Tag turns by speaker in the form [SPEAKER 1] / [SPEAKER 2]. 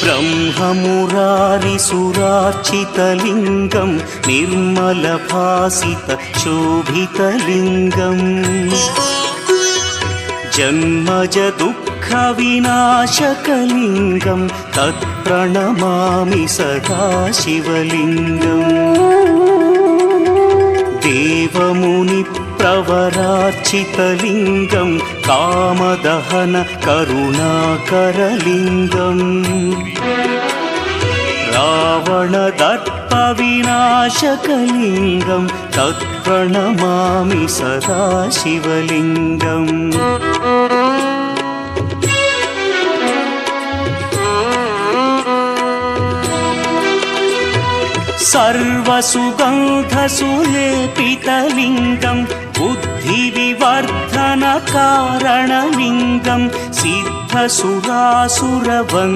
[SPEAKER 1] ब्रह्ममुरारिसुरार्चितलिङ्गं निर्मलभासितशोभितलिङ्गम् जन्मजदुःखविनाशकलिङ्गं तत्प्रणमामि सदा शिवलिङ्गम् देवमुनिप्रवरार्चितलिङ्गं कामदहन करुणाकरलिङ्गम् रावणदर्पविनाशकलिङ्गं तत्प्रणमामि सदा शिवलिङ्गम् सर्वसुगन्धसुलेपितलिङ्गं बुद्धिविवर्धनकारणलिङ्गं सिद्धसुरासुरवन्द्यलिङ्गम्